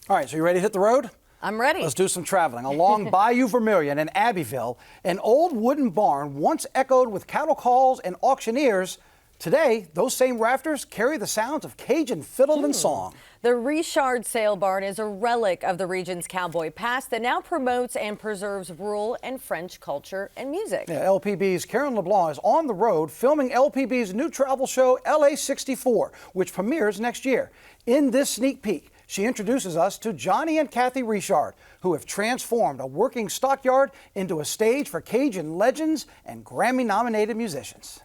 All right, so you ready to hit the road? I'm ready. Let's do some traveling. Along Bayou Vermilion in Abbeville, an old wooden barn once echoed with cattle calls and auctioneers. Today, those same rafters carry the sounds of Cajun fiddle and song. The Richard Sale Barn is a relic of the region's cowboy past that now promotes and preserves rural and French culture and music. Yeah, LPB's Karen LeBlanc is on the road filming LPB's new travel show, LA64, which premieres next year. In this sneak peek, she introduces us to Johnny and Kathy Richard, who have transformed a working stockyard into a stage for Cajun legends and Grammy-nominated musicians.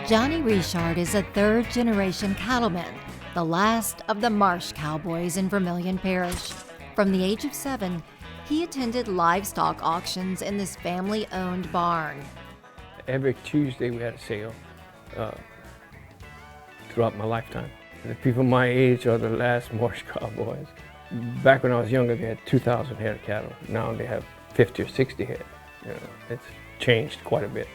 Johnny Richard is a third-generation cattleman, the last of the marsh cowboys in Vermilion Parish. From the age of 7, he attended livestock auctions in this family-owned barn. Every Tuesday we had a sale throughout my lifetime. The people my age are the last marsh cowboys. Back when I was younger, they had 2,000 head of cattle. Now they have 50 or 60 head. You know, it's changed quite a bit.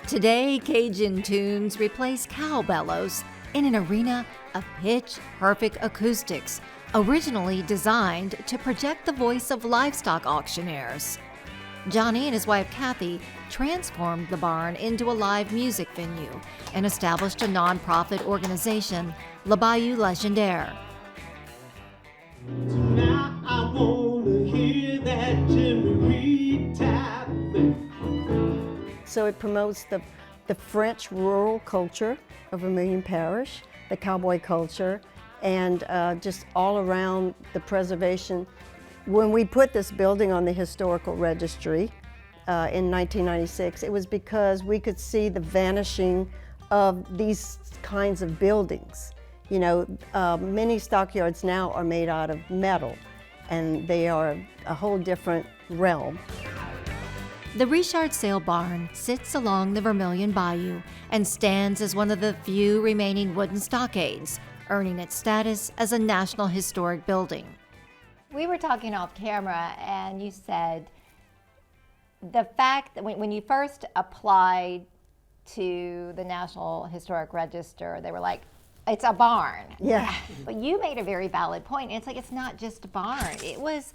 Today, Cajun tunes replace cow bellows in an arena of pitch-perfect acoustics, originally designed to project the voice of livestock auctioneers. Johnny and his wife Kathy transformed the barn into a live music venue and established a nonprofit organization, Le Bayou Legendaire. Now I wanna hear that Jimmy Reed tapping. So it promotes the French rural culture of Vermilion Parish, the cowboy culture, and just all around the preservation. When we put this building on the historical registry in 1996, it was because we could see the vanishing of these kinds of buildings. You know, many stockyards now are made out of metal, and they are a whole different realm. The Richard Sale Barn sits along the Vermilion Bayou and stands as one of the few remaining wooden stockades, earning its status as a National Historic Building. We were talking off camera, and you said the fact that when you first applied to the National Historic Register, they were like, it's a barn. Yeah. But you made a very valid point. It's like, it's not just a barn. It was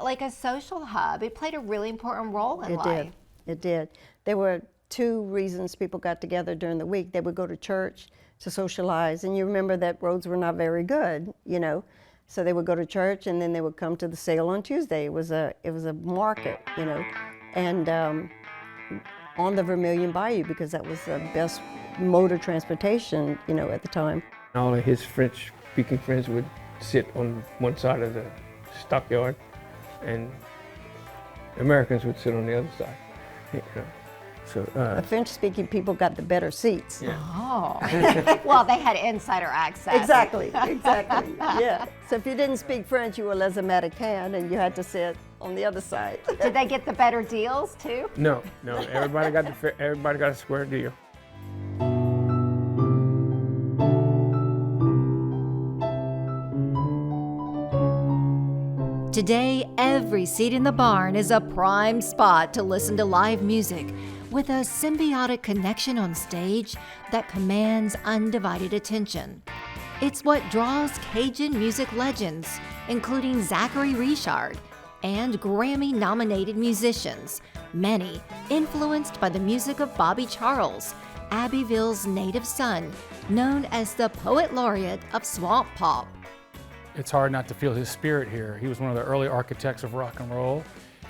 like a social hub. It played a really important role in life. It did. There were 2 reasons people got together during the week. They would go to church to socialize, and you remember that roads were not very good, you know. So they would go to church, and then they would come to the sale on Tuesday. It was a market, you know, and on the Vermilion Bayou, because that was the best mode of transportation, you know, at the time. All of his French-speaking friends would sit on one side of the stockyard, and Americans would sit on the other side. You know. So The French-speaking people got the better seats. yeah. Oh. Well, they had insider access. Exactly, exactly, yeah. So if you didn't speak French, you were les Américains, and you had to sit on the other side. Did they get the better deals too? No, everybody got a square deal. Today, every seat in the barn is a prime spot to listen to live music, with a symbiotic connection on stage that commands undivided attention. It's what draws Cajun music legends, including Zachary Richard, and Grammy-nominated musicians, many influenced by the music of Bobby Charles, Abbeville's native son, known as the Poet Laureate of Swamp Pop. It's hard not to feel his spirit here. He was one of the early architects of rock and roll.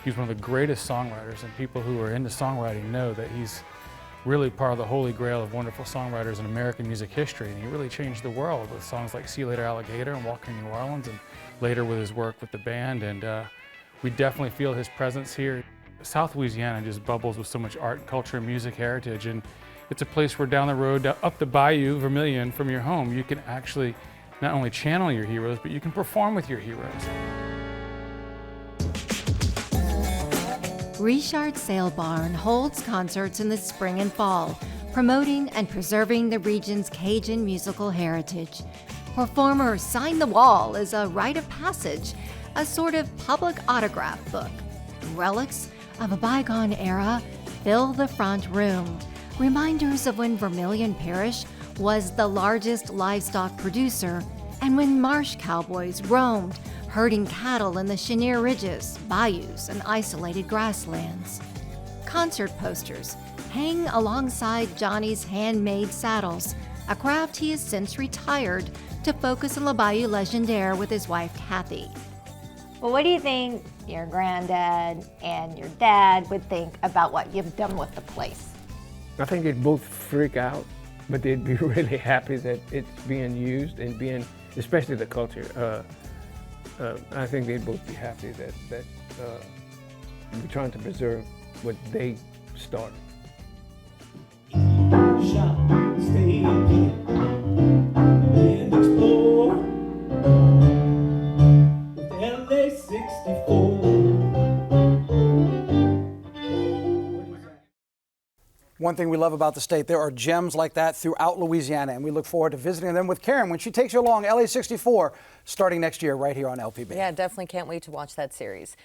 He's one of the greatest songwriters, and people who are into songwriting know that he's really part of the holy grail of wonderful songwriters in American music history. And he really changed the world with songs like See You Later Alligator and Walking in New Orleans, and later with his work with the band. And we definitely feel his presence here. South Louisiana just bubbles with so much art, culture, and music heritage. And it's a place where down the road, up the Bayou Vermilion from your home, you can actually not only channel your heroes, but you can perform with your heroes. Richard Sale Barn holds concerts in the spring and fall, promoting and preserving the region's Cajun musical heritage. Performer Sign the Wall is a rite of passage, a sort of public autograph book. Relics of a bygone era, fill the front room, reminders of when Vermilion Parish was the largest livestock producer and when marsh cowboys roamed, herding cattle in the Chenier Ridges, bayous, and isolated grasslands. Concert posters hang alongside Johnny's handmade saddles, a craft he has since retired to focus on the Bayou Legendaire with his wife, Kathy. Well, what do you think your granddad and your dad would think about what you've done with the place? I think they'd both freak out, but they'd be really happy that it's being used and being, especially the culture. I think they'd both be happy that we're trying to preserve what they started. Shop, stay again, and explore with LA64. One thing we love about the state, there are gems like that throughout Louisiana, and we look forward to visiting them with Karen when she takes you along LA64 starting next year right here on LPB. Yeah, definitely can't wait to watch that series.